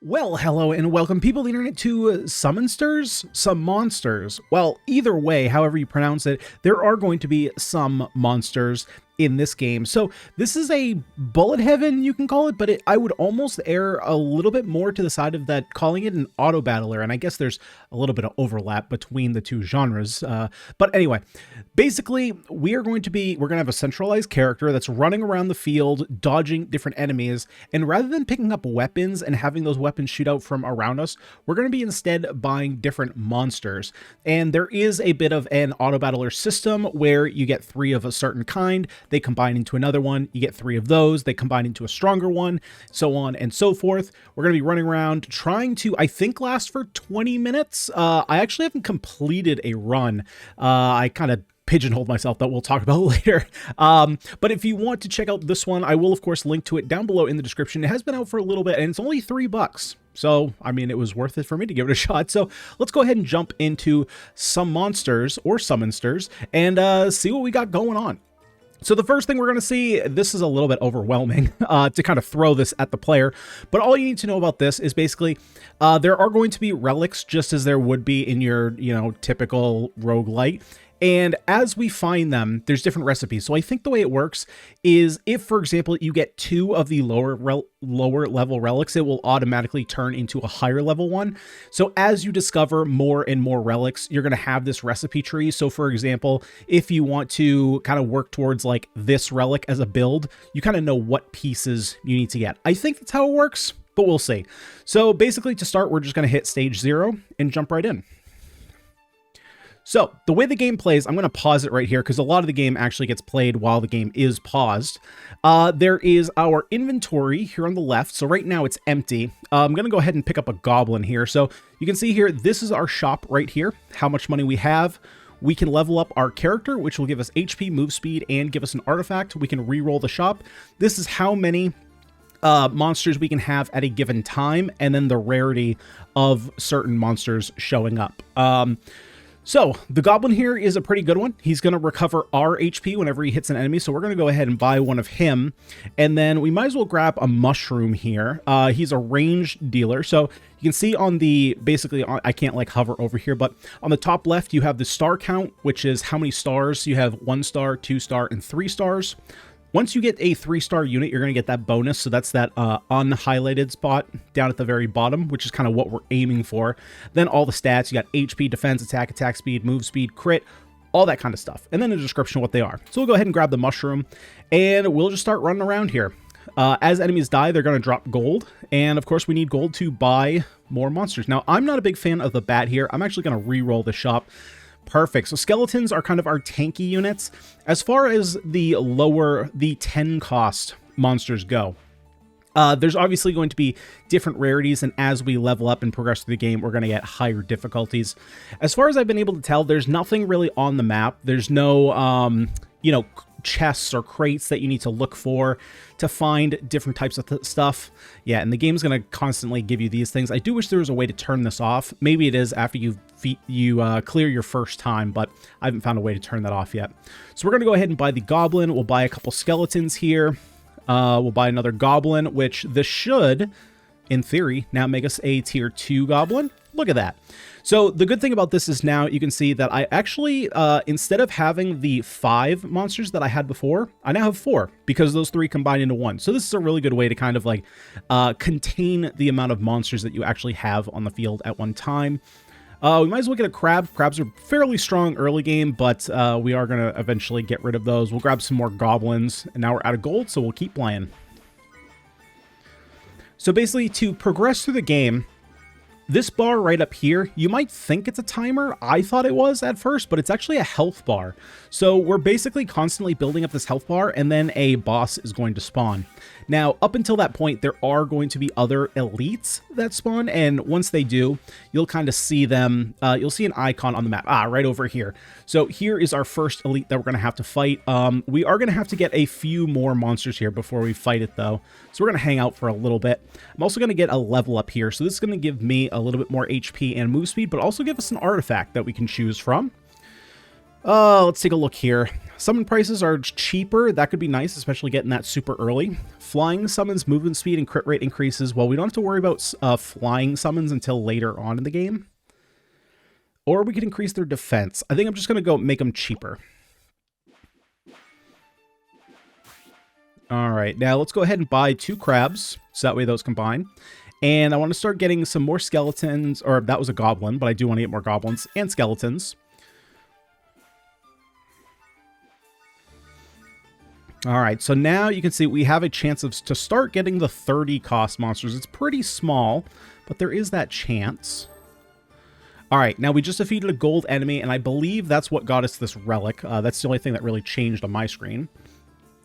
Well, hello and welcome people on the internet to Summonsters? Some monsters. Well, either way, however you pronounce it, there are going to be some monsters in this game. So this is a bullet heaven, you can call it, but I would almost err a little bit more to the side of that, calling it an Autobattler. And I guess there's a little bit of overlap between the two genres. But anyway, basically we're going to have a centralized character that's running around the field, dodging different enemies. And rather than picking up weapons and having those weapons shoot out from around us, we're going to be instead buying different monsters. And there is a bit of an Autobattler system where you get 3 of a certain kind. They combine into another one, you get 3 of those, they combine into a stronger one, so on and so forth. We're going to be running around trying to, I think, last for 20 minutes. I actually haven't completed a run. I kind of pigeonholed myself, that we'll talk about later. But if you want to check out this one, I will of course link to it down below in the description. It has been out for a little bit and it's only $3. So, I mean, it was worth it for me to give it a shot. So let's go ahead and jump into some monsters or Summonsters and see what we got going on. So the first thing we're going to see, this is a little bit overwhelming to kind of throw this at the player, but all you need to know about this is basically there are going to be relics just as there would be in your, typical roguelite. And as we find them, there's different recipes. So I think the way it works is if, for example, you get 2 of the lower level relics, it will automatically turn into a higher level one. So as you discover more and more relics, you're going to have this recipe tree. So for example, if you want to kind of work towards like this relic as a build, you kind of know what pieces you need to get. I think that's how it works, but we'll see. So basically to start, we're just going to hit stage 0 and jump right in. So the way the game plays, I'm going to pause it right here because a lot of the game actually gets played while the game is paused. There is our inventory here on the left. So right now it's empty. I'm going to go ahead and pick up a goblin here. So you can see here, this is our shop right here, how much money we have. We can level up our character, which will give us HP, move speed, and give us an artifact. We can re-roll the shop. This is how many monsters we can have at a given time, and then the rarity of certain monsters showing up. So the goblin here is a pretty good one. He's going to recover our HP whenever he hits an enemy. So we're going to go ahead and buy one of him. And then we might as well grab a mushroom here. He's a ranged dealer. So you can see on the, basically, I can't like hover over here, but on the top left, you have the star count, which is how many stars you have: 1 star, 2 star, and 3 stars. Once you get a 3-star unit, you're going to get that bonus. So that's that unhighlighted spot down at the very bottom, which is kind of what we're aiming for. Then all the stats, you got HP, defense, attack speed, move speed, crit, all that kind of stuff. And then a description of what they are. So we'll go ahead and grab the mushroom and we'll just start running around here. As enemies die, they're going to drop gold. And of course, we need gold to buy more monsters. Now, I'm not a big fan of the bat here. I'm actually going to re-roll the shop. Perfect. So skeletons are kind of our tanky units. As far as the 10 cost monsters go, there's obviously going to be different rarities, and as we level up and progress through the game, we're going to get higher difficulties. As far as I've been able to tell, there's nothing really on the map. There's no, chests or crates that you need to look for to find different types of stuff. Yeah, and the game's going to constantly give you these things. I do wish there was a way to turn this off. Maybe it is after you clear your first time, but I haven't found a way to turn that off yet. So we're going to go ahead and buy the goblin. We'll buy a couple skeletons here. We'll buy another goblin, which this should, in theory, now make us a tier 2 goblin. Look at that. So the good thing about this is now you can see that I actually, instead of having the 5 monsters that I had before, I now have 4 because those 3 combine into 1. So this is a really good way to kind of like contain the amount of monsters that you actually have on the field at one time. We might as well get a crab. Crabs are fairly strong early game, but we are going to eventually get rid of those. We'll grab some more goblins, and now we're out of gold, so we'll keep playing. So basically, to progress through the game, this bar right up here, you might think it's a timer. I thought it was at first, but it's actually a health bar. So we're basically constantly building up this health bar, and then a boss is going to spawn. Now, up until that point, there are going to be other elites that spawn, and once they do, you'll kind of see them. You'll see an icon on the map, right over here. So here is our first elite that we're going to have to fight. We are going to have to get a few more monsters here before we fight it, though. So we're going to hang out for a little bit. I'm also going to get a level up here. So this is going to give me a little bit more HP and move speed, but also give us an artifact that we can choose from. Let's take a look here. Summon prices are cheaper. That could be nice, especially getting that super early. Flying summons, movement speed, and crit rate increases. Well, we don't have to worry about flying summons until later on in the game. Or we could increase their defense. I think I'm just going to go make them cheaper. All right, now let's go ahead and buy 2 crabs, so that way those combine. And I want to start getting some more skeletons, or that was a goblin, but I do want to get more goblins and skeletons. All right, so now you can see we have a chance to start getting the 30 cost monsters. It's pretty small, but there is that chance. All right, now we just defeated a gold enemy, and I believe that's what got us this relic. That's the only thing that really changed on my screen.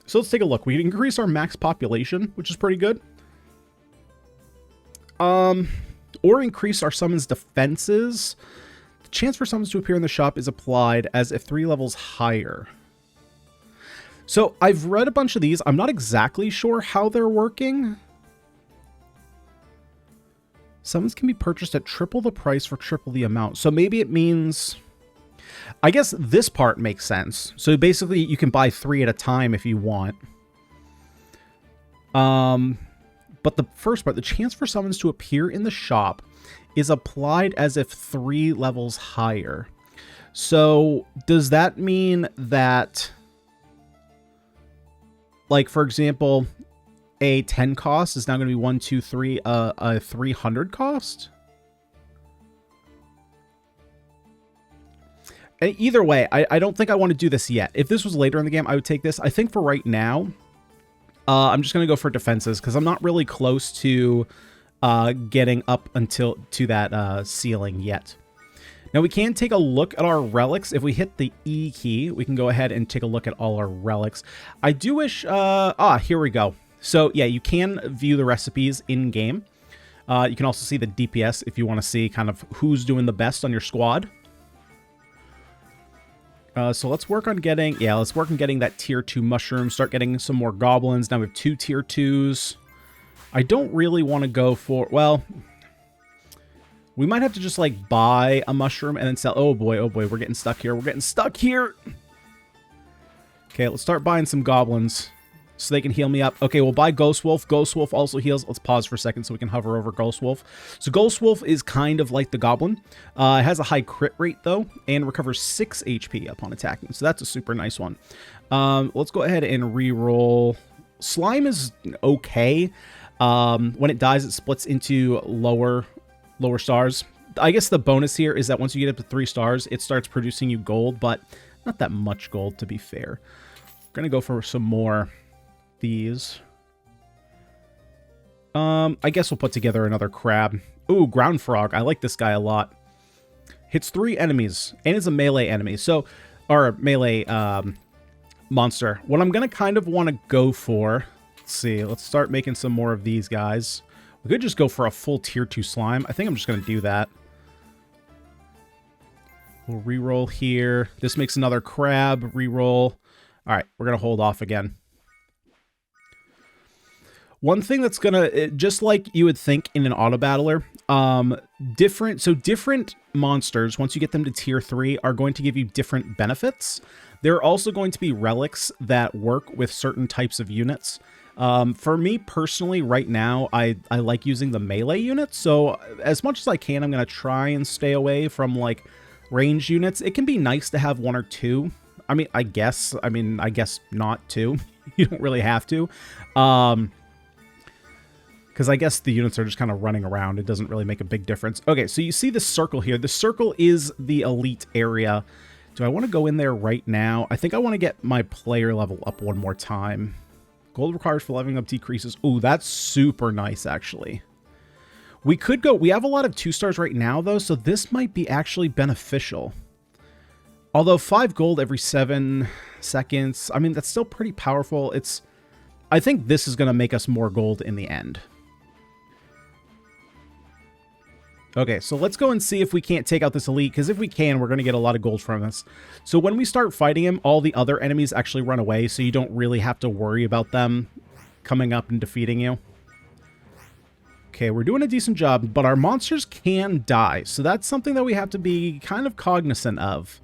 So let's take a look. We can increase our max population, which is pretty good. Or increase our summons defenses. The chance for summons to appear in the shop is applied as if 3 levels higher. So I've read a bunch of these. I'm not exactly sure how they're working. Summons can be purchased at triple the price for triple the amount. So maybe it means... I guess this part makes sense. So basically you can buy 3 at a time if you want. But the first part, the chance for summons to appear in the shop is applied as if 3 levels higher. So does that mean that, like, for example, a 10 cost is now going to be 1, 2, 3, a 300 cost? And either way, I don't think I want to do this yet. If this was later in the game, I would take this. I think for right now, I'm just going to go for defenses because I'm not really close to getting up to that ceiling yet. Now we can take a look at our relics. If we hit the E key, we can go ahead and take a look at all our relics. I do wish... here we go. So yeah, you can view the recipes in game. You can also see the DPS if you want to see kind of who's doing the best on your squad. So let's work on getting... Yeah, let's work on getting that tier 2 mushroom. Start getting some more goblins. Now we have 2 tier 2s. I don't really want to go for... Well, we might have to just, like, buy a mushroom and then sell... Oh, boy, we're getting stuck here. We're getting stuck here! Okay, let's start buying some goblins so they can heal me up. Okay, we'll buy Ghost Wolf. Ghost Wolf also heals. Let's pause for a second so we can hover over Ghost Wolf. So Ghost Wolf is kind of like the Goblin. It has a high crit rate, though, and recovers 6 HP upon attacking. So that's a super nice one. Let's go ahead and re-roll. Slime is okay. When it dies, it splits into lower stars. I guess the bonus here is that once you get up to 3 stars, it starts producing you gold, but not that much gold, to be fair. We're going to go for some more... these. I guess we'll put together another crab. Ooh, ground frog. I like this guy a lot. Hits 3 enemies and is a melee enemy. So, or a melee monster. What I'm gonna kind of want to go for. Let's see. Let's start making some more of these guys. We could just go for a full tier 2 slime. I think I'm just gonna do that. We'll reroll here. This makes another crab. Reroll. All right, we're gonna hold off again. One thing that's gonna, just like you would think in an Autobattler, different monsters, once you get them to tier 3, are going to give you different benefits. There are also going to be relics that work with certain types of units. For me personally, right now, I like using the melee units, so as much as I can, I'm gonna try and stay away from, like, range units. It can be nice to have 1 or 2. I guess not 2. You don't really have to. Because I guess the units are just kind of running around. It doesn't really make a big difference. Okay, so you see this circle here. The circle is the elite area. Do I want to go in there right now? I think I want to get my player level up one more time. Gold required for leveling up decreases. Ooh, that's super nice, actually. We could go... We have a lot of 2 stars right now, though, so this might be actually beneficial. Although 5 gold every 7 seconds... I mean, that's still pretty powerful. It's... I think this is going to make us more gold in the end. Okay, so let's go and see if we can't take out this elite, because if we can, we're going to get a lot of gold from this. So when we start fighting him, all the other enemies actually run away, so you don't really have to worry about them coming up and defeating you. Okay, we're doing a decent job, but our monsters can die, so that's something that we have to be kind of cognizant of.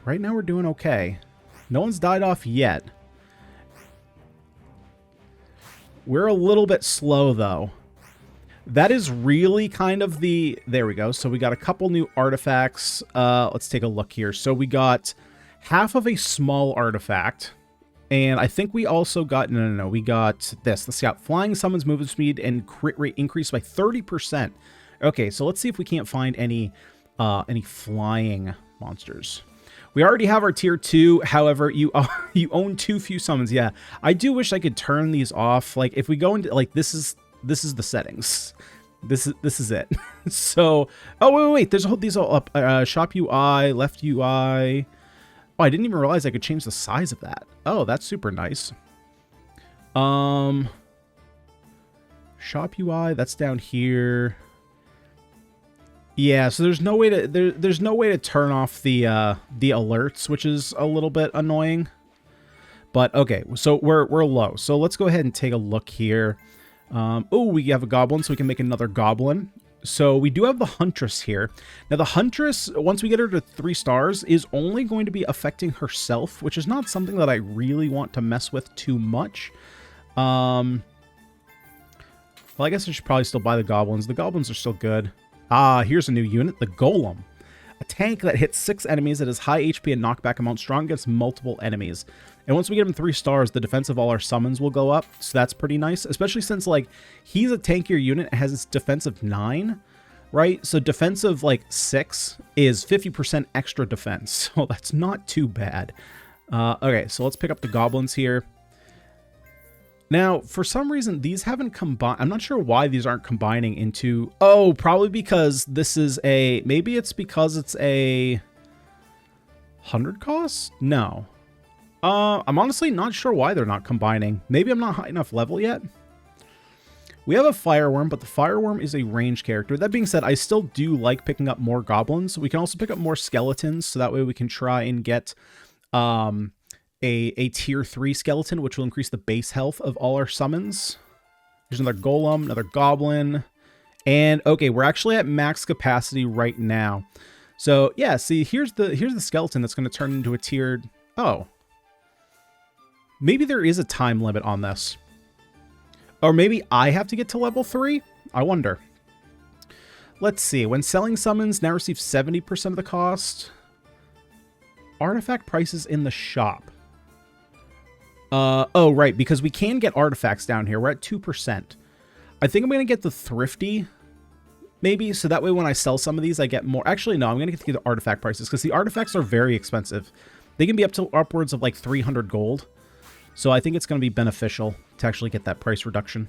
right now we're doing okay. No one's died off yet. We're a little bit slow, though. That is really kind of the... There we go. So we got a couple new artifacts. Let's take a look here. So we got half of a small artifact. And I think we also got... No. We got this. Let's got flying summons movement speed and crit rate increased by 30%. Okay, so let's see if we can't find any flying monsters. We already have our tier 2. However, you own too few summons. Yeah, I do wish I could turn these off. Like, if we go into... Like, this is the settings. This is it. So, oh wait. There's these all up. Shop UI, left UI. Oh, I didn't even realize I could change the size of that. Oh, that's super nice. Shop UI. That's down here. Yeah. So there's no way to there's no way to turn off the alerts, which is a little bit annoying. But okay. So we're low. So let's go ahead and take a look here. Oh, we have a goblin, so we can make another goblin. So we do have the Huntress here. Now the Huntress, once we get her to 3 stars, is only going to be affecting herself, which is not something that I really want to mess with too much. Well, I guess I should probably still buy the goblins. The goblins are still good. Ah, here's a new unit, the Golem. A tank that hits 6 enemies that has high HP and knockback amount, strong against multiple enemies. And once we get him 3 stars, the defense of all our summons will go up. So that's pretty nice, especially since, like, he's a tankier unit, has its defense of 9, right? So defense of, like, 6 is 50% extra defense. So that's not too bad. Okay, so let's pick up the goblins here. Now, for some reason, these haven't combined. I'm not sure why these aren't combining into... Oh, probably because this is a... Maybe it's because it's a 100 cost? No. I'm honestly not sure why they're not combining. Maybe I'm not high enough level yet. We have a Fireworm, but the Fireworm is a range character. That being said, I still do like picking up more goblins. We can also pick up more skeletons, so that way we can try and get a tier 3 skeleton, which will increase the base health of all our summons. There's another golem, another goblin. And okay, we're actually at max capacity right now. So yeah, see, here's the skeleton that's going to turn into a tiered... Oh. Maybe there is a time limit on this. Or maybe I have to get to level 3? I wonder. Let's see. When selling summons, now receive 70% of the cost. Artifact prices in the shop. Oh, right, because we can get artifacts down here. We're at 2%. I think I'm going to get the Thrifty, maybe, so that way when I sell some of these, I get more. Actually, no, I'm going to get the artifact prices, because the artifacts are very expensive. They can be up to upwards of, like, 300 gold. So I think it's going to be beneficial to actually get that price reduction.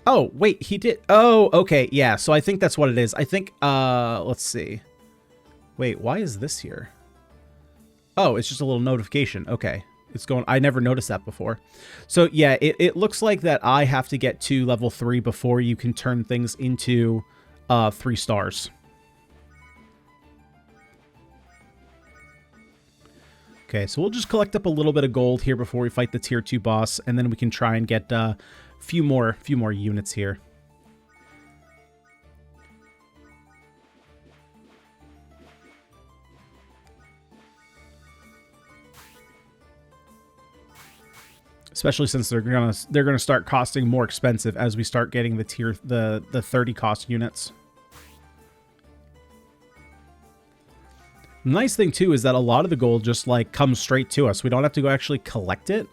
Oh, wait, he did. Oh, okay, yeah, so I think that's what it is. I think, let's see. Wait, why is this here? Oh, it's just a little notification. Okay. It's going... I never noticed that before. So, yeah, it looks like that I have to get to level 3 before you can turn things into 3 stars. Okay, so we'll just collect up a little bit of gold here before we fight the tier 2 boss, and then we can try and get a few more units here. Especially since they're gonna start costing more expensive as we start getting the 30 cost units. The nice thing too is that a lot of the gold just like comes straight to us. We don't have to go actually collect it,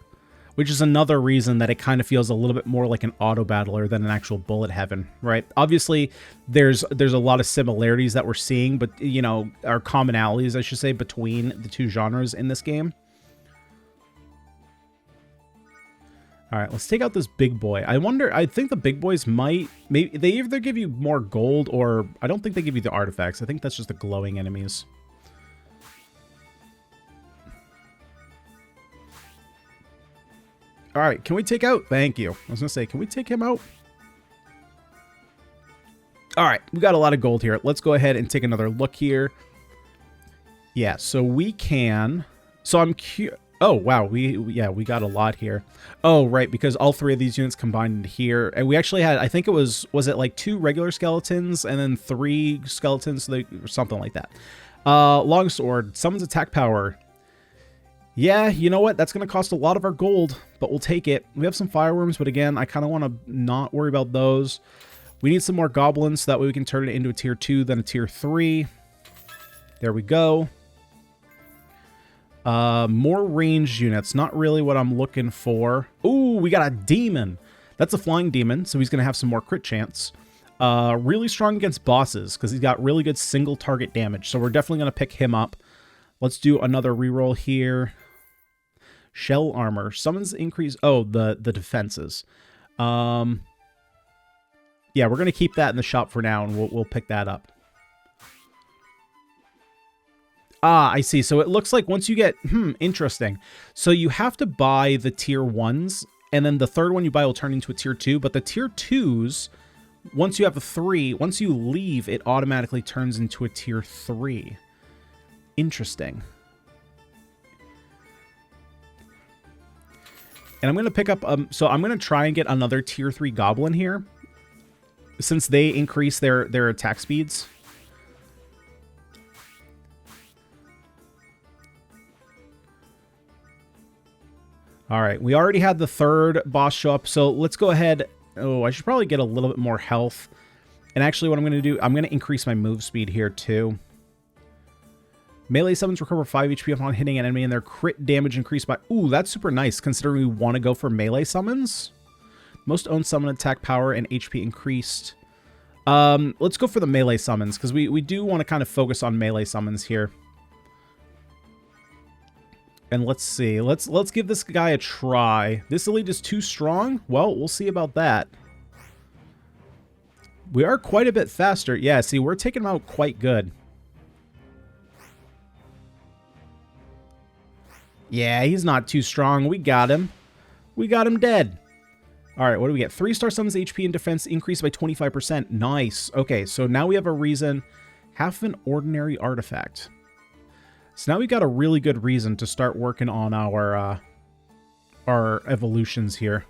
which is another reason that it kind of feels a little bit more like an Autobattler than an actual bullet heaven, right? Obviously, there's a lot of similarities that we're seeing, but you know, our commonalities, I should say, between the two genres in this game. All right, let's take out this big boy. I think the big boys maybe they either give you more gold or I don't think they give you the artifacts. I think that's just the glowing enemies. All right, can we take out? Thank you. I was going to say, can we take him out? All right, we got a lot of gold here. Let's go ahead and take another look here. Yeah, so we can... So Oh, wow. Yeah, we got a lot here. Oh, right, because all three of these units combined into here. And we actually had, I think it was it like 2 regular skeletons and then 3 skeletons, or something like that. Longsword, summons attack power. Yeah, you know what? That's going to cost a lot of our gold, but we'll take it. We have some fireworms, but again, I kind of want to not worry about those. We need some more goblins, so that way we can turn it into a tier 2, then a tier 3. There we go. More ranged units. Not really what I'm looking for. Ooh, we got a demon. That's a flying demon, so he's going to have some more crit chance. Really strong against bosses, because he's got really good single target damage, so we're definitely going to pick him up. Let's do another reroll here. Shell armor. Summons increase... Oh, the defenses. Yeah, we're going to keep that in the shop for now, and we'll pick that up. Ah, I see. So it looks like once you get... interesting. So you have to buy the tier 1s, and then the third one you buy will turn into a tier 2, but the tier 2s, once you have a 3, once you leave, it automatically turns into a tier 3. Interesting. And I'm going to pick up... so I'm going to try and get another tier 3 goblin here, since they increase their attack speeds. All right, we already had the third boss show up, so let's go ahead. Oh, I should probably get a little bit more health. And actually what I'm going to do, I'm going to increase my move speed here too. Melee summons recover 5 HP upon hitting an enemy, and their crit damage increased by... Ooh, that's super nice, considering we want to go for melee summons. Most owned summon attack power and HP increased. Let's go for the melee summons, because we do want to kind of focus on melee summons here. And let's see. Let's give this guy a try. This elite is too strong? Well, we'll see about that. We are quite a bit faster. Yeah, see, we're taking him out quite good. Yeah, he's not too strong. We got him. We got him dead. All right, what do we get? 3-star summons HP and defense increased by 25%. Nice. Okay, so now we have a reason. Half an ordinary artifact. So now we've got a really good reason to start working on our evolutions here.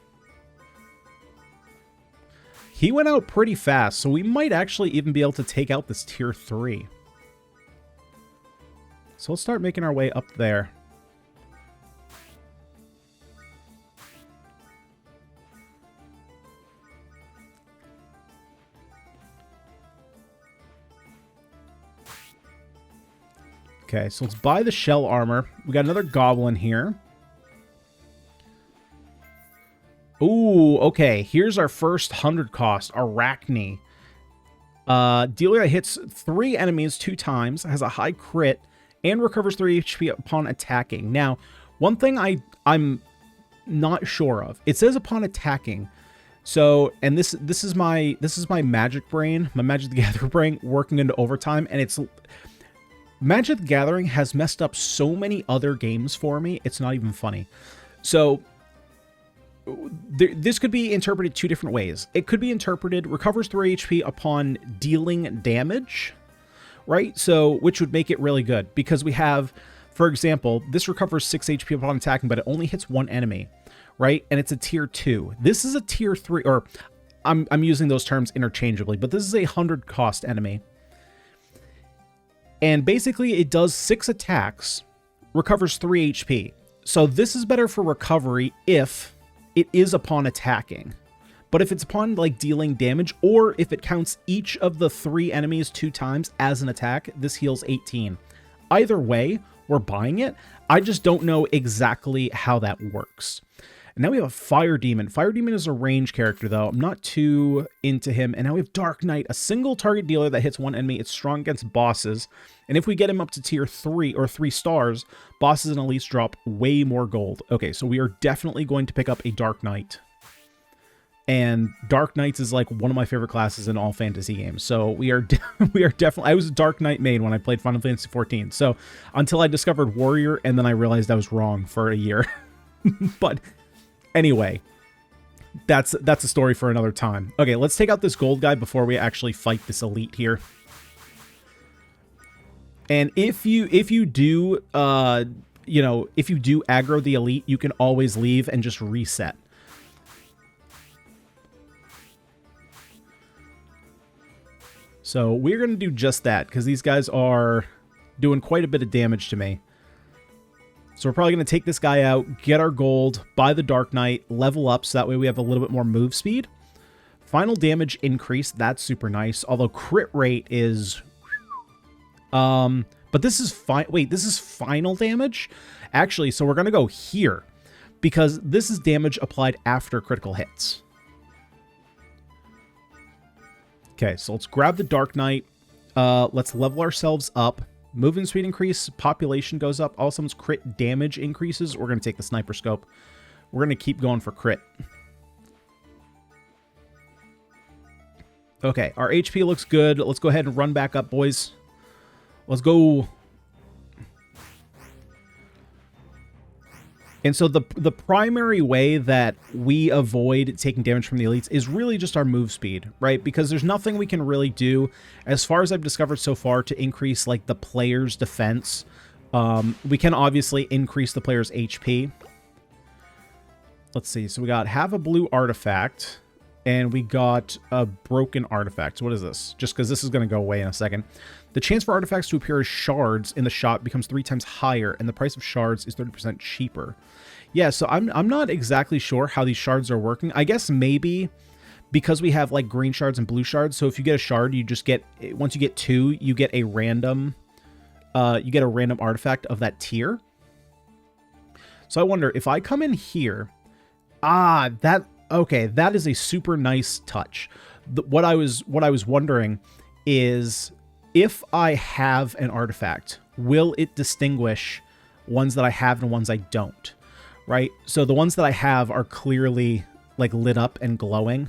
He went out pretty fast, so we might actually even be able to take out this tier 3. So let's start making our way up there. Okay, so let's buy the shell armor. We got another goblin here. Ooh, okay. Here's our first 100 cost, Arachne. Dealer that hits 3 enemies 2 times, has a high crit, and recovers 3 HP upon attacking. Now, one thing I'm not sure of. It says upon attacking. So, and this is my magic brain, my Magic the Gathering brain working into overtime, and it's... Magic the Gathering has messed up so many other games for me, it's not even funny. So, this could be interpreted 2 different ways. It could be interpreted, recovers 3 HP upon dealing damage, right? So, which would make it really good, because we have, for example, this recovers 6 HP upon attacking, but it only hits 1 enemy, right? And it's a tier 2. This is a tier 3, or I'm using those terms interchangeably, but this is a 100 cost enemy. And basically, it does 6 attacks, recovers 3 HP. So this is better for recovery if it is upon attacking. But if it's upon, like, dealing damage, or if it counts each of the 3 enemies 2 times as an attack, this heals 18. Either way, we're buying it. I just don't know exactly how that works. And now we have a Fire Demon. Fire Demon is a range character, though. I'm not too into him. And now we have Dark Knight, a single target dealer that hits 1 enemy. It's strong against bosses. And if we get him up to tier 3 or 3 stars, bosses and elites drop way more gold. Okay, so we are definitely going to pick up a Dark Knight. And Dark Knights is like one of my favorite classes in all fantasy games. So we are definitely... I was a Dark Knight main when I played Final Fantasy XIV. So until I discovered Warrior, and then I realized I was wrong for a year. But... Anyway, that's a story for another time. Okay, let's take out this gold guy before we actually fight this elite here. And if you do you know, if you do aggro the elite, you can always leave and just reset. So we're going to do just that, because these guys are doing quite a bit of damage to me. So we're probably going to take this guy out, get our gold, buy the Dark Knight, level up, so that way we have a little bit more move speed. Final damage increase, that's super nice, although crit rate is... but this is wait, this is final damage? Actually, so we're going to go here, because this is damage applied after critical hits. Okay, so let's grab the Dark Knight. Let's level ourselves up. Movement speed increase, population goes up. All summons crit damage increases. We're going to take the sniper scope. We're going to keep going for crit. Okay, our HP looks good. Let's go ahead and run back up, boys. Let's go. And so the primary way that we avoid taking damage from the elites is really just our move speed, right? Because there's nothing we can really do, as far as I've discovered so far, to increase like the player's defense. We can obviously increase the player's HP. Let's see. So we got half a blue artifact, and we got a broken artifact. So what is this? Just because this is going to go away in a second. The chance for artifacts to appear as shards in the shop becomes 3 times higher, and the price of shards is 30% cheaper. Yeah, so I'm not exactly sure how these shards are working. I guess maybe because we have like green shards and blue shards, so if you get a shard, you just get, once you get 2, you get a random artifact of that tier. So I wonder if I come in here, okay, that is a super nice touch. What I was wondering is, if I have an artifact, will it distinguish ones that I have and ones I don't, right? So the ones that I have are clearly like lit up and glowing.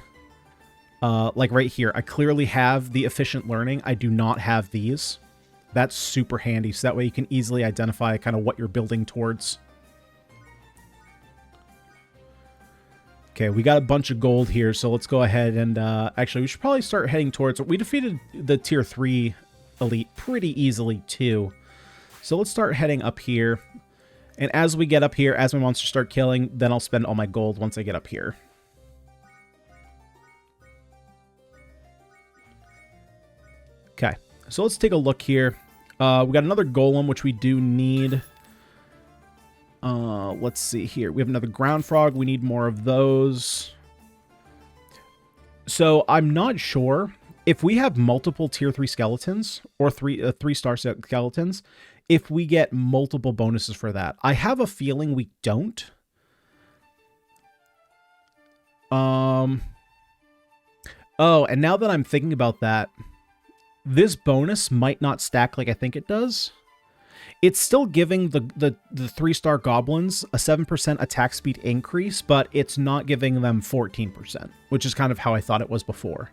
Like right here, I clearly have the efficient learning. I do not have these. That's super handy. So that way you can easily identify kind of what you're building towards. Okay, we got a bunch of gold here, so let's go ahead and actually we should probably start heading towards... We defeated the tier 3 elite pretty easily too. So let's start heading up here. And as we get up here, as my monsters start killing, then I'll spend all my gold once I get up here. Okay, so let's take a look here. We got another golem, which we do need. Let's see here. We have another ground frog. We need more of those. So I'm not sure if we have multiple tier 3 skeletons or 3-star skeletons, if we get multiple bonuses for that. I have a feeling we don't. Oh, and now that I'm thinking about that, this bonus might not stack like I think it does. It's still giving the 3-star goblins a 7% attack speed increase, but it's not giving them 14%, which is kind of how I thought it was before.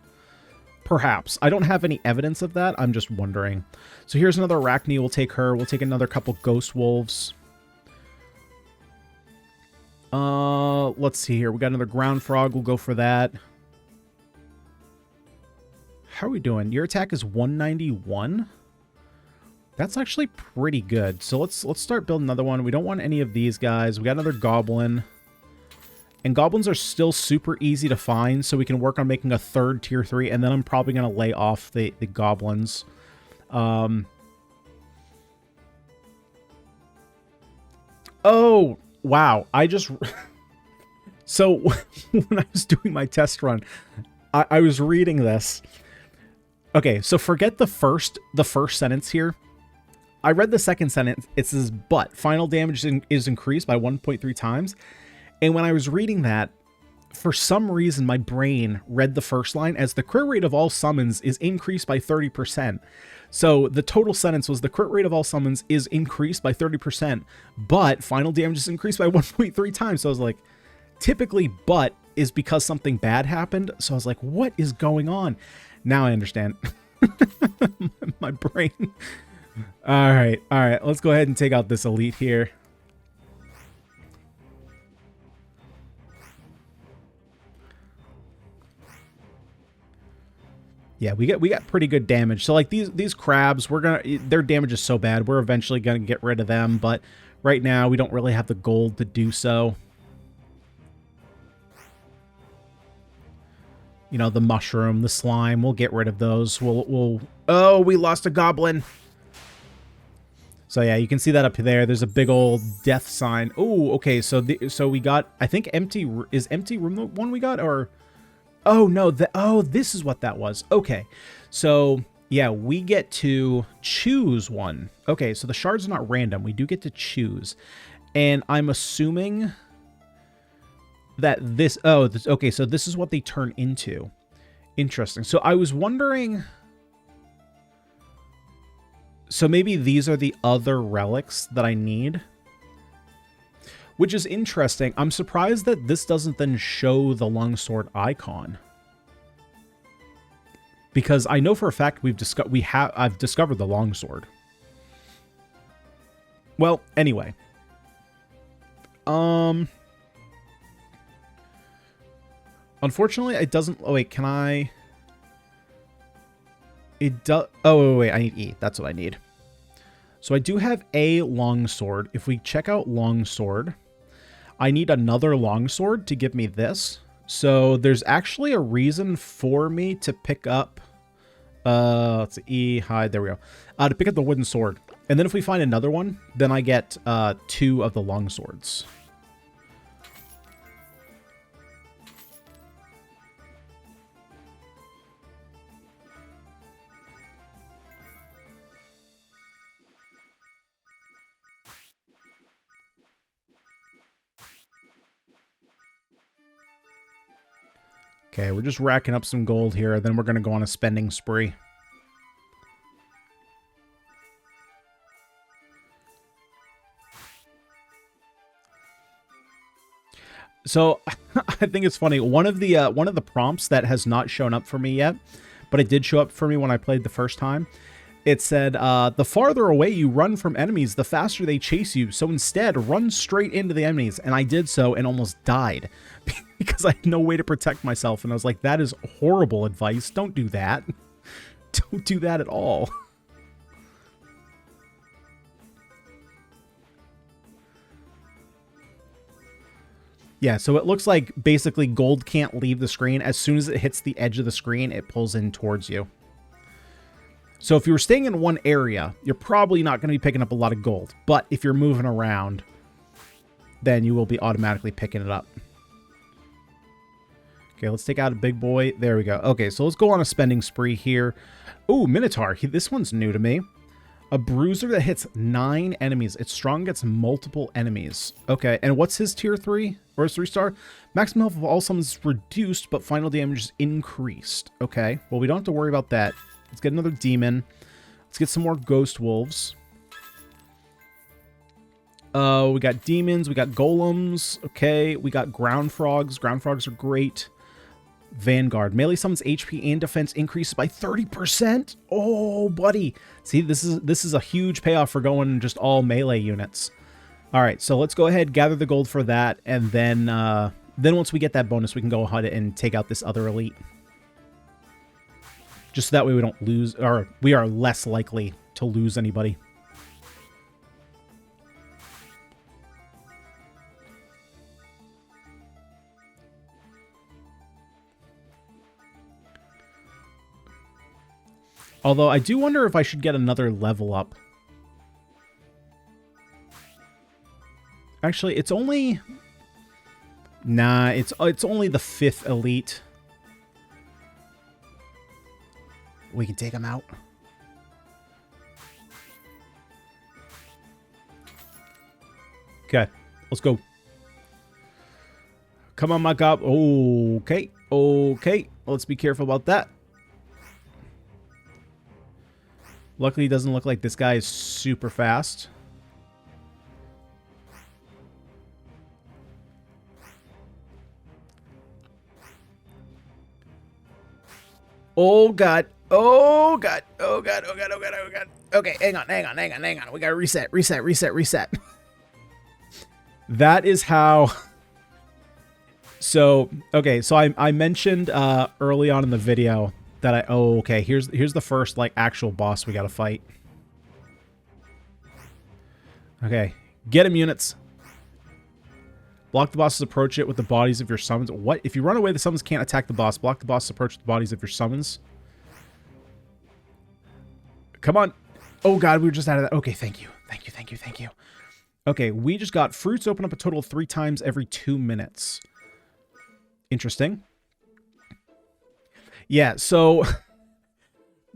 Perhaps. I don't have any evidence of that. I'm just wondering. So here's another Arachne. We'll take her. We'll take another couple Ghost Wolves. Let's see here. We got another Ground Frog. We'll go for that. How are we doing? Your attack is 191. That's actually pretty good. So let's start building another one. We don't want any of these guys. We got another Goblin. And goblins are still super easy to find, so we can work on making a third tier 3, and then I'm probably going to lay off the goblins. Oh, wow. I just... So, when I was doing my test run, I was reading this. Okay, so forget the first sentence here. I read the second sentence. It says, but final damage is increased by 1.3 times. And when I was reading that, for some reason, my brain read the first line as the crit rate of all summons is increased by 30%. So the total sentence was the crit rate of all summons is increased by 30%, but final damage is increased by 1.3 times. So I was like, typically, but is because something bad happened. So I was like, what is going on? Now I understand. My brain. All right. Let's go ahead and take out this elite here. Yeah, we got pretty good damage. So like these crabs, their damage is so bad, we're eventually gonna get rid of them, but right now we don't really have the gold to do so. You know, the mushroom, the slime, we'll get rid of those. Oh, we lost a goblin. So yeah, you can see that up there. There's a big old death sign. Oh, okay. So we got, I think empty room the one we got, or oh no, this is what that was. Okay. So yeah, we get to choose one. Okay, so the shards are not random. We do get to choose. And I'm assuming that this, okay, so this is what they turn into. Interesting. So I was wondering, so maybe these are the other relics that I need, which is interesting. I'm surprised that this doesn't then show the longsword icon, because I know for a fact I've discovered the longsword. Well, anyway, unfortunately, it doesn't... Oh, wait, can I... It does... Oh, wait, I need E. That's what I need. So I do have a longsword. If we check out longsword, I need another longsword to give me this. So there's actually a reason for me to pick up... let's see, E, hide, there we go. To pick up the wooden sword. And then if we find another one, then I get 2 of the longswords. Okay, we're just racking up some gold here, then we're going to go on a spending spree. So, I think it's funny. One of the prompts that has not shown up for me yet, but it did show up for me when I played the first time. It said, the farther away you run from enemies, the faster they chase you. So instead, run straight into the enemies. And I did so and almost died because I had no way to protect myself. And I was like, that is horrible advice. Don't do that. Don't do that at all. Yeah, so it looks like basically gold can't leave the screen. As soon as it hits the edge of the screen, it pulls in towards you. So if you were staying in one area, you're probably not going to be picking up a lot of gold. But if you're moving around, then you will be automatically picking it up. Okay, let's take out a big boy. There we go. Okay, so let's go on a spending spree here. Ooh, Minotaur. This one's new to me. A bruiser that hits 9 enemies. It's strong against multiple enemies. Okay, and what's his tier 3? Or his 3-star? Maximum health of all summons is reduced, but final damage is increased. Okay, well, we don't have to worry about that. Let's get another demon. Let's get some more ghost wolves. We got demons. We got golems. Okay, we got ground frogs. Ground frogs are great. Vanguard. Melee summons HP and defense increases by 30%. Oh, buddy. See, this is a huge payoff for going just all melee units. All right, so let's go ahead, gather the gold for that, and then once we get that bonus, we can go ahead and take out this other elite. Just so that way we don't lose, or we are less likely to lose anybody. Although I do wonder if I should get another level up. Actually, it's only... Nah, it's only the 5th elite. We can take him out. Okay, let's go. Come on, my gob. Okay, okay. Let's be careful about that. Luckily, it doesn't look like this guy is super fast. Oh, God. Oh, God. Oh, God. Oh, God. Oh, God. Oh, God. Okay, hang on. We gotta reset. That is how... So, okay, so I mentioned early on in the video that I... Oh, okay. Here's the first, like, actual boss we gotta fight. Okay. Get him, units. Block the boss's approach it with the bodies of your summons. What? If you run away, the summons can't attack the boss. Block the boss's approach with the bodies of your summons. Come on. Oh, God, we were just out of that. Okay, thank you. Thank you, thank you, thank you. Okay, we just got fruits open up a total of 3 times every 2 minutes. Interesting. Yeah, so...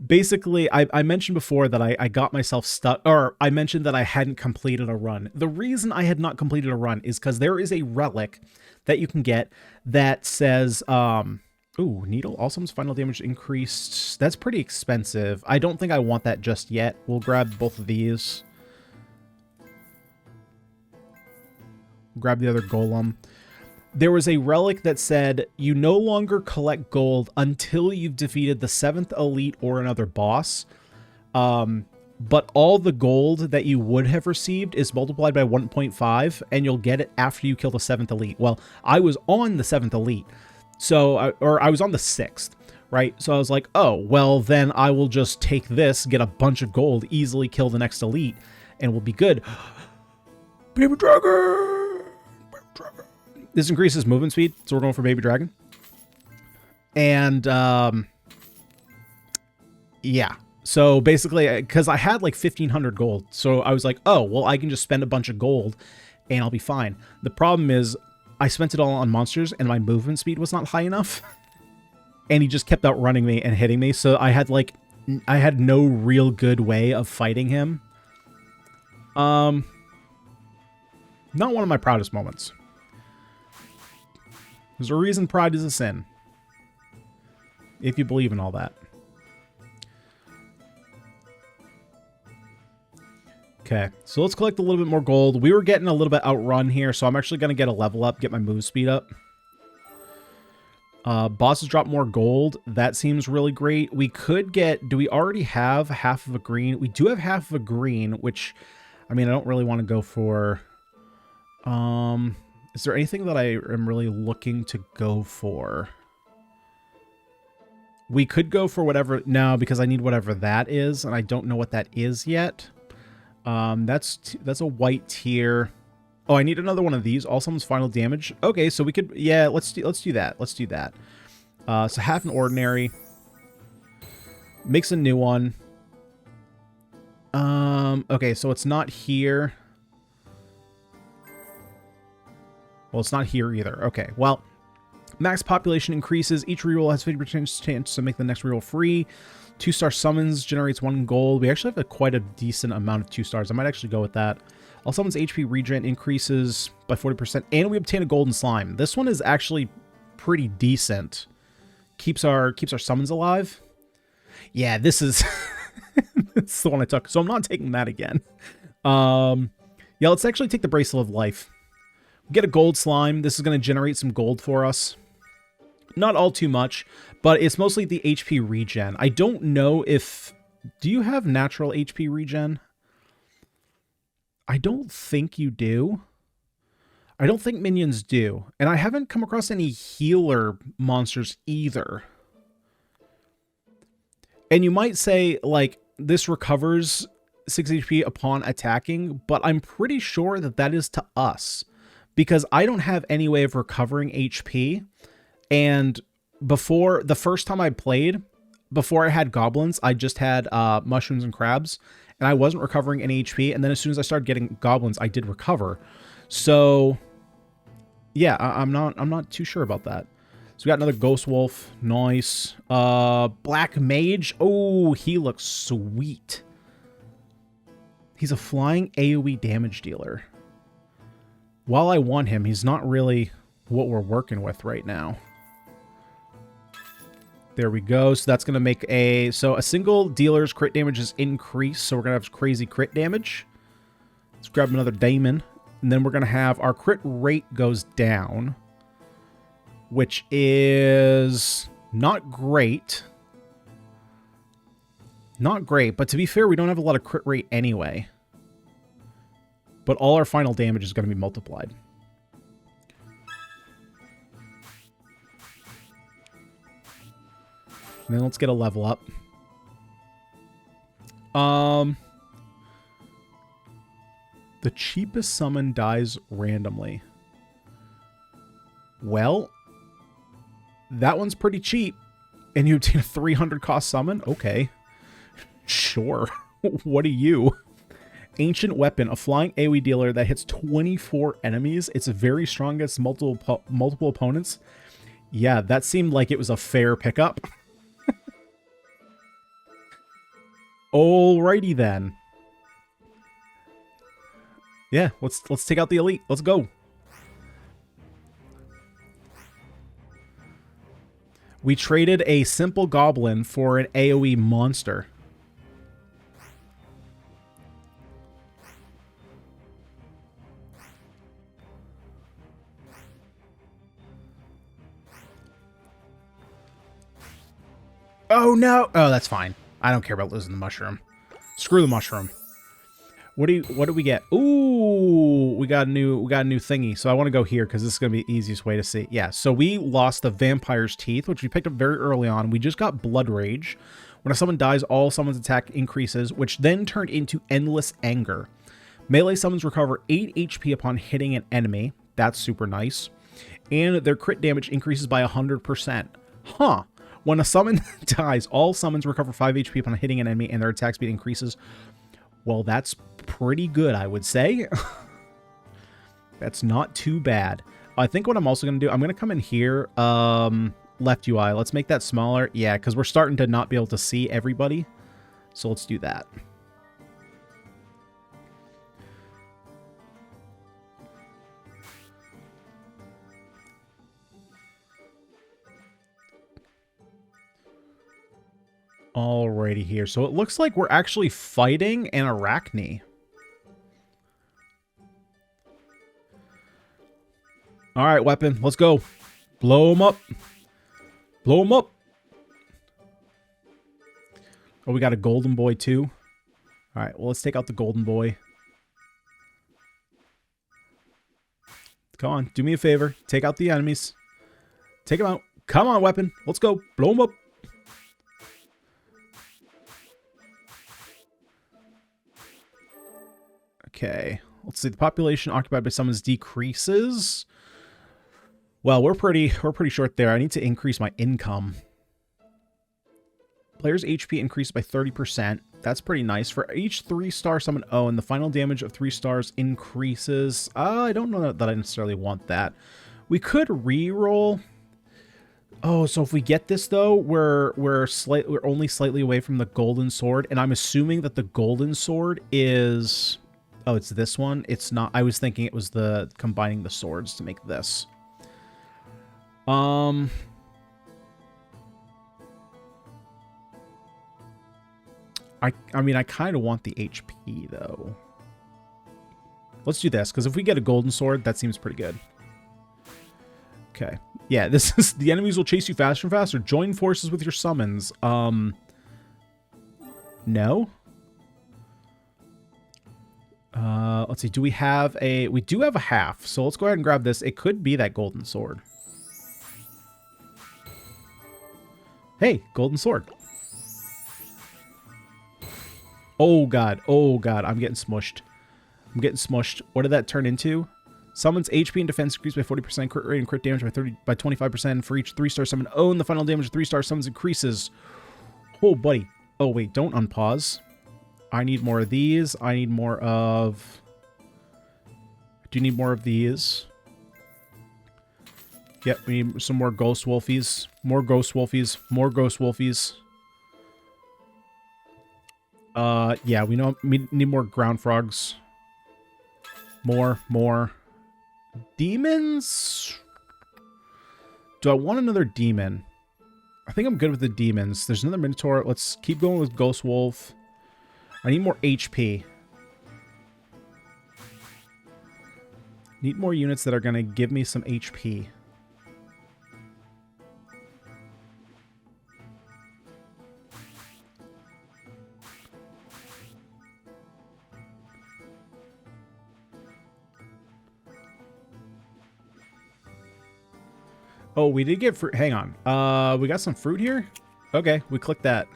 Basically, I mentioned before that I got myself stuck, or I mentioned that I hadn't completed a run. The reason I had not completed a run is because there is a relic that you can get that says, ooh, needle, all summons final damage increased. That's pretty expensive. I don't think I want that just yet. We'll grab both of these. Grab the other golem. There was a relic that said, you no longer collect gold until you've defeated the 7th elite or another boss. But all the gold that you would have received is multiplied by 1.5, and you'll get it after you kill the 7th elite. Well, I was on the 7th elite, so I was on the 6th, right? So I was like, oh, well, then I will just take this, get a bunch of gold, easily kill the next elite, and we'll be good. Baby Dragon! Baby Dragon! This increases movement speed, so we're going for Baby Dragon. And, yeah. So basically, because I had like 1,500 gold, so I was like, oh, well, I can just spend a bunch of gold, and I'll be fine. The problem is, I spent it all on monsters, and my movement speed was not high enough. And he just kept outrunning me and hitting me, so I had no real good way of fighting him. Not one of my proudest moments. There's a reason pride is a sin. If you believe in all that. Okay, so let's collect a little bit more gold. We were getting a little bit outrun here, so I'm actually going to get a level up, get my move speed up. Bosses drop more gold. That seems really great. We could get... Do we already have half of a green? We do have half of a green, which... I mean, I don't really want to go for... Is there anything that I am really looking to go for? We could go for whatever... No, because I need whatever that is, and I don't know what that is yet. That's a white tier. Oh, I need another one of these. All summons final damage. Okay, so we could... Yeah, let's do that. Let's do that. So half an ordinary. Makes a new one. Okay, so it's not here. Well, it's not here either. Okay, well, max population increases. Each reroll has 50% chance to make the next reroll free. 2-star summons generates 1 gold. We actually have quite a decent amount of 2 stars. I might actually go with that. All summons HP regen increases by 40%, and we obtain a golden slime. This one is actually pretty decent. Keeps our summons alive. Yeah, this is this is the one I took. So I'm not taking that again. Yeah, let's actually take the Bracelet of Life. Get a gold slime. This is going to generate some gold for us. Not all too much, but it's mostly the HP regen. I don't know if... Do you have natural HP regen? I don't think you do. I don't think minions do. And I haven't come across any healer monsters either. And you might say, like, this recovers 6 HP upon attacking, but I'm pretty sure that that is to us. Because I don't have any way of recovering HP. And before, the first time I played, before I had goblins, I just had mushrooms and crabs. And I wasn't recovering any HP. And then as soon as I started getting goblins, I did recover. So, yeah, I'm not too sure about that. So we got another Ghost Wolf. Nice. Black Mage. Oh, he looks sweet. He's a flying AoE damage dealer. While I want him, he's not really what we're working with right now. There we go. So that's going to make a... So a single dealer's crit damage is increased. So we're going to have crazy crit damage. Let's grab another daemon. And then we're going to have our crit rate goes down. Which is not great. Not great. But to be fair, we don't have a lot of crit rate anyway. But all our final damage is going to be multiplied. And then let's get a level up. The cheapest summon dies randomly. Well, that one's pretty cheap. And you obtain a 300 cost summon? Okay. Sure. What are you? Ancient Weapon, a flying AoE dealer that hits 24 enemies. It's very strong against multiple opponents. Yeah, that seemed like it was a fair pickup. Alrighty then. Yeah, let's take out the elite. Let's go. We traded a simple goblin for an AoE monster. Oh no! Oh, that's fine. I don't care about losing the mushroom. Screw the mushroom. What do we get? Ooh, we got a new thingy. So I want to go here because this is gonna be the easiest way to see. Yeah. So we lost the vampire's teeth, which we picked up very early on. We just got blood rage. When a summon dies, all summons attack increases, which then turned into endless anger. Melee summons recover 8 HP upon hitting an enemy. That's super nice. And their crit damage increases by 100%. Huh. When a summon dies, all summons recover 5 HP upon hitting an enemy, and their attack speed increases. Well, that's pretty good, I would say. That's not too bad. I think what I'm also going to do, I'm going to come in here, left UI. Let's make that smaller. Yeah, because we're starting to not be able to see everybody. So let's do that. Alrighty here. So it looks like we're actually fighting an Arachne. Alright, weapon. Let's go. Blow him up. Blow him up. Oh, we got a golden boy too. Alright, well, let's take out the golden boy. Come on, do me a favor. Take out the enemies. Take them out. Come on, weapon. Let's go. Blow him up. Okay, let's see. The population occupied by summons decreases. Well, we're pretty short there. I need to increase my income. Player's HP increased by 30%. That's pretty nice. For each 3-star summon owned, the final damage of 3 stars increases. I don't know that I necessarily want that. We could re-roll. Oh, so if we get this though, we're only slightly away from the golden sword, and I'm assuming that the golden sword is. Oh, it's this one? It's not. I was thinking it was the combining the swords to make this. I mean, I kind of want the HP, though. Let's do this, because if we get a golden sword, that seems pretty good. Okay. Yeah, this is... The enemies will chase you faster and faster. Join forces with your summons. No? Let's see. Do we have a... We do have a half, so let's go ahead and grab this. It could be that golden sword. Hey, golden sword. Oh, God. Oh, God. I'm getting smushed. I'm getting smushed. What did that turn into? Summons HP and defense increased by 40%, crit rate and crit damage by 25%. For each 3-star summon owned, the final damage of 3-star summons increases. Oh, buddy. Oh, wait. Don't unpause. I need more of these. I need more of... I do need more of these. Yep, we need some more ghost wolfies. More ghost wolfies. More ghost wolfies. Yeah, we need more ground frogs. More. Demons? Do I want another demon? I think I'm good with the demons. There's another Minotaur. Let's keep going with Ghost Wolf. I need more HP. Need more units that are going to give me some HP. Oh, we did get fruit. Hang on. We got some fruit here? Okay, we click that.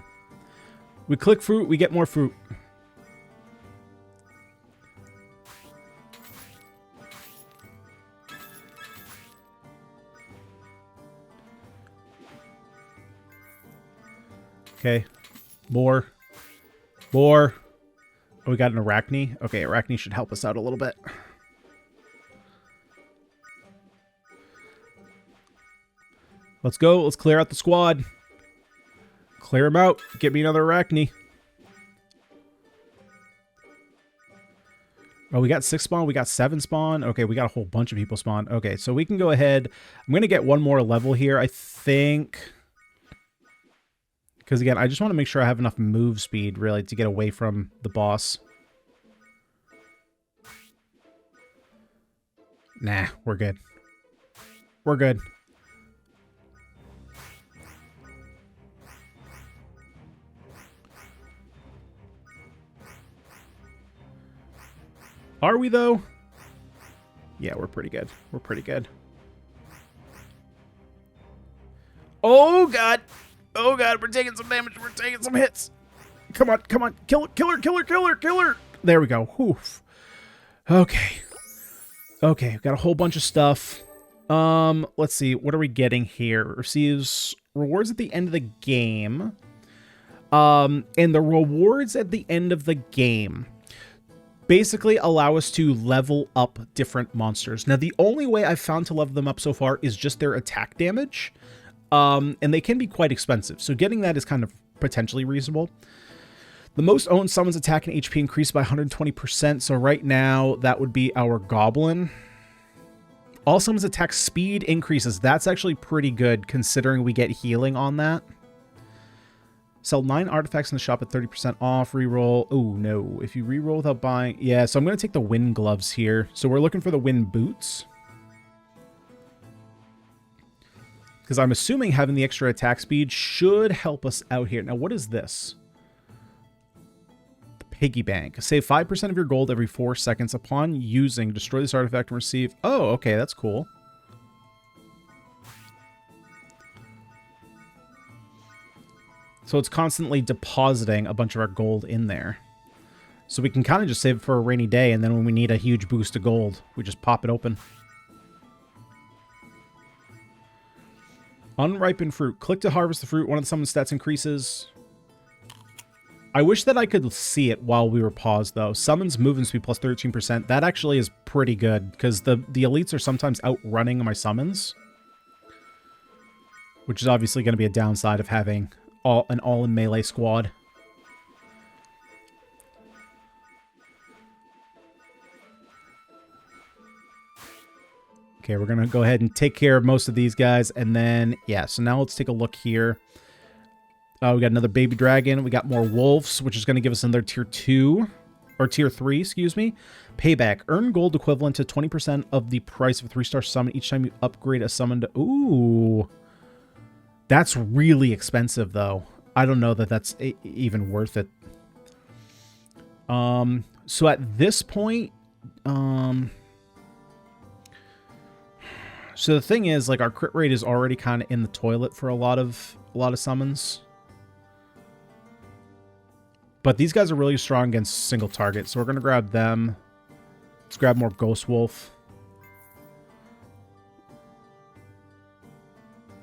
We click fruit, we get more fruit. Okay. More. More. Oh, we got an Arachne. Okay, Arachne should help us out a little bit. Let's go. Let's clear out the squad. Clear them out. Get me another Arachne. Oh, we got 6 spawn. We got 7 spawn. Okay, we got a whole bunch of people spawn. Okay, so we can go ahead. I'm going to get one more level here, I think. Because, again, I just want to make sure I have enough move speed, really, to get away from the boss. Nah, we're good. We're good. Are we, though? Yeah, we're pretty good. We're pretty good. Oh, God. Oh, God. We're taking some damage. We're taking some hits. Come on. Come on. Kill her. Kill her. Kill her. Kill her. There we go. Oof. Okay. Okay. Got a whole bunch of stuff. Let's see. What are we getting here? Receives rewards at the end of the game. And the rewards at the end of the game basically allow us to level up different monsters. Now, the only way I've found to level them up so far is just their attack damage. And they can be quite expensive. So getting that is kind of potentially reasonable. The most owned summons attack and HP increased by 120%. So right now, that would be our Goblin. All summons attack speed increases. That's actually pretty good considering we get healing on that. Sell 9 artifacts in the shop at 30% off. Reroll. Oh, no. If you reroll without buying... Yeah, so I'm going to take the wind gloves here. So we're looking for the wind boots. Because I'm assuming having the extra attack speed should help us out here. Now, what is this? The piggy bank. Save 5% of your gold every 4 seconds. Upon using, destroy this artifact and receive... Oh, okay, that's cool. So it's constantly depositing a bunch of our gold in there. So we can kind of just save it for a rainy day, and then when we need a huge boost of gold, we just pop it open. Unripened fruit. Click to harvest the fruit. One of the summon stats increases. I wish that I could see it while we were paused, though. Summons movement speed plus 13%. That actually is pretty good, because the elites are sometimes outrunning my summons. Which is obviously going to be a downside of having an all-in melee squad. Okay, we're going to go ahead and take care of most of these guys, and then, yeah, so now let's take a look here. We got another baby dragon. We got more wolves, which is going to give us another tier 2, or tier 3, excuse me. Payback. Earn gold equivalent to 20% of the price of a 3-star summon each time you upgrade a summon to... Ooh. That's really expensive, though. I don't know that that's even worth it. So at this point, so the thing is, like, our crit rate is already kind of in the toilet for a lot of summons. But these guys are really strong against single targets, so we're going to grab them. Let's grab more Ghost Wolf.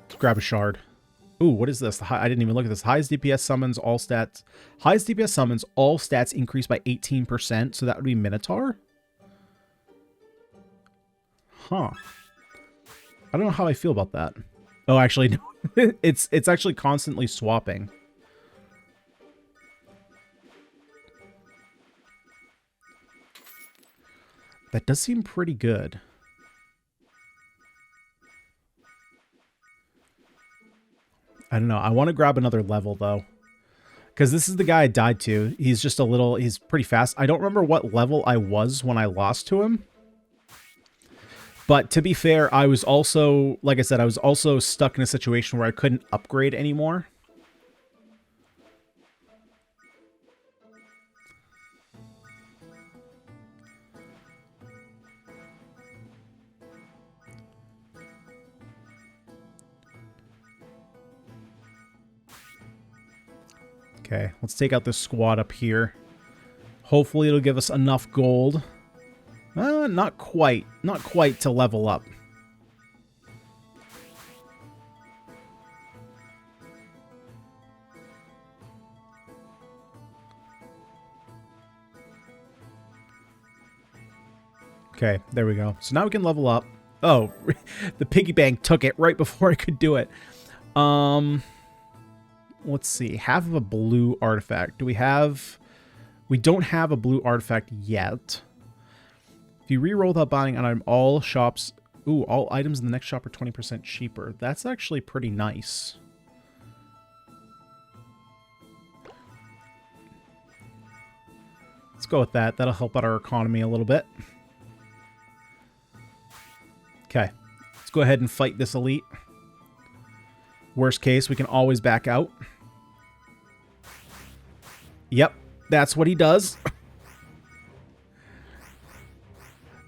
Let's grab a Shard. Ooh, what is this? I didn't even look at this. Highest DPS summons, all stats. Highest DPS summons, all stats increase by 18%, so that would be Minotaur? Huh. I don't know how I feel about that. Oh, actually, no. it's actually constantly swapping. That does seem pretty good. I don't know. I want to grab another level, though. Because this is the guy I died to. He's just he's pretty fast. I don't remember what level I was when I lost to him. But to be fair, I was also, like I said, I was also stuck in a situation where I couldn't upgrade anymore. Okay, let's take out this squad up here. Hopefully it'll give us enough gold. Not quite. Not quite to level up. Okay, there we go. So now we can level up. Oh, the piggy bank took it right before I could do it. Let's see. Half of a blue artifact. Do we have... We don't have a blue artifact yet. If you re-roll without buying an item, all shops... Ooh, all items in the next shop are 20% cheaper. That's actually pretty nice. Let's go with that. That'll help out our economy a little bit. Okay, let's go ahead and fight this elite. Worst case, we can always back out. Yep, that's what he does. I'm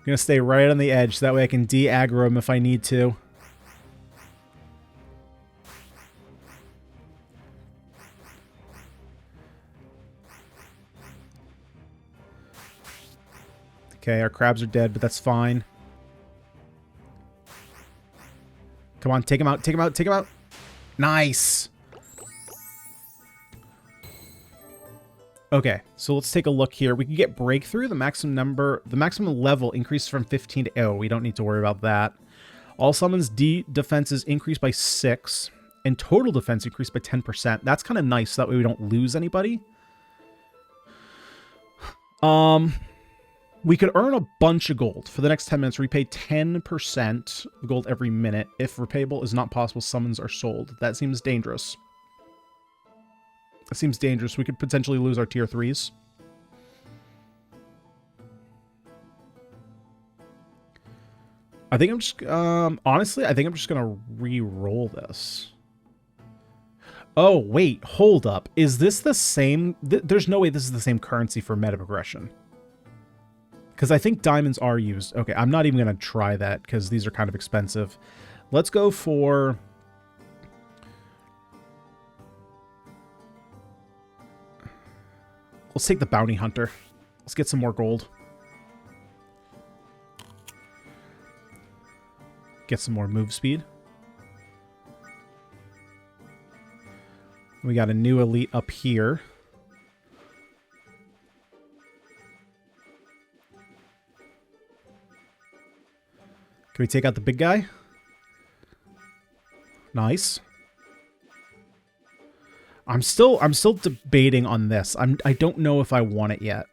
gonna stay right on the edge, so that way I can de-aggro him if I need to. Okay, our crabs are dead, but that's fine. Come on, take him out, take him out, take him out. Nice. Okay, so let's take a look here. We can get breakthrough. The maximum level increases from 15 to... Oh, we don't need to worry about that. All summons defenses increase by 6, and total defense increased by 10%. That's kind of nice, so that way we don't lose anybody. We could earn a bunch of gold. For the next 10 minutes, repay 10% of gold every minute. If repayable is not possible, summons are sold. That seems dangerous. That seems dangerous. We could potentially lose our tier 3s. I think I'm just... honestly, I think I'm just going to re-roll this. Oh, wait. Hold up. Is this the same... There's no way this is the same currency for meta progression. Because I think diamonds are used. Okay, I'm not even going to try that because these are kind of expensive. Let's go for... Let's take the bounty hunter. Let's get some more gold. Get some more move speed. We got a new elite up here. Can we take out the big guy? Nice. I'm still debating on this. I don't know if I want it yet.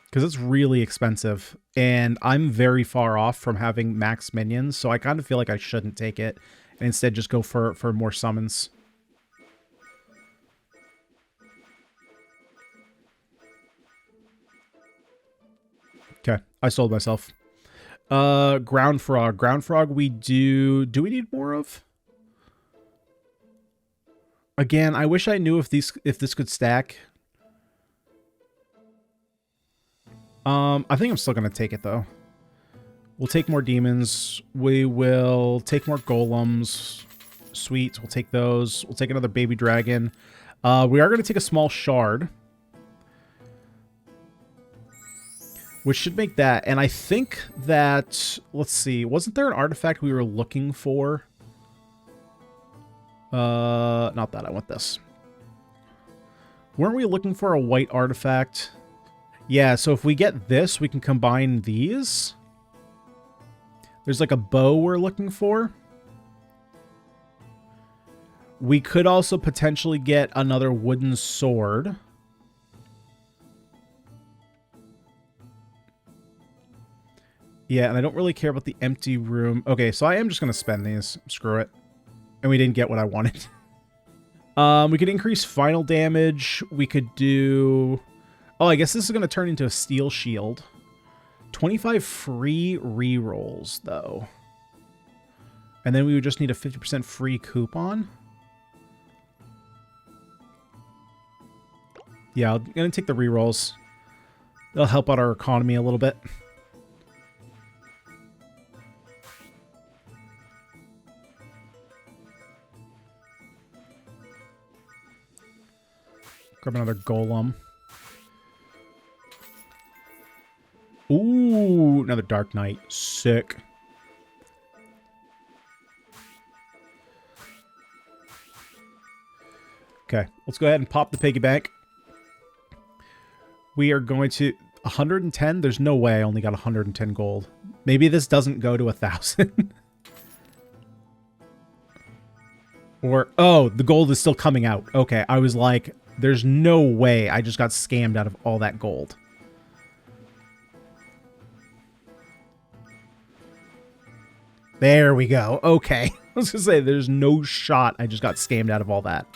Because it's really expensive. And I'm very far off from having max minions, so I kind of feel like I shouldn't take it. And instead just go for more summons. Okay, I sold myself. Ground frog. Ground frog we do we need more of? Again, I wish I knew if this could stack. I think I'm still gonna take it though. We'll take more demons. We will take more golems. Sweet, we'll take those. We'll take another baby dragon. We are gonna take a small shard. Which should make that. And I think that, let's see, wasn't there an artifact we were looking for? Not that, I want this. Weren't we looking for a white artifact? Yeah, so if we get this, we can combine these. There's like a bow we're looking for. We could also potentially get another wooden sword. Yeah, and I don't really care about the empty room. Okay, so I am just going to spend these. Screw it. And we didn't get what I wanted. We could increase final damage. We could do... Oh, I guess this is going to turn into a steel shield. 25 free rerolls, though. And then we would just need a 50% free coupon. Yeah, I'm going to take the rerolls. They'll help out our economy a little bit. Grab another golem. Ooh, another Dark Knight. Sick. Okay, let's go ahead and pop the piggy bank. We are going to... 110? There's no way I only got 110 gold. Maybe this doesn't go to 1,000. Or... Oh, the gold is still coming out. Okay, I was like, there's no way I just got scammed out of all that gold. There we go. Okay. I was going to say, there's no shot I just got scammed out of all that.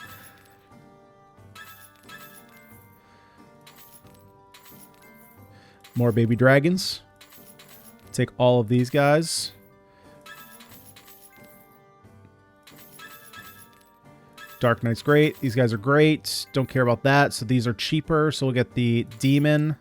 More baby dragons. Take all of these guys. Dark Knight's great. These guys are great. Don't care about that. So these are cheaper. So we'll get the demon.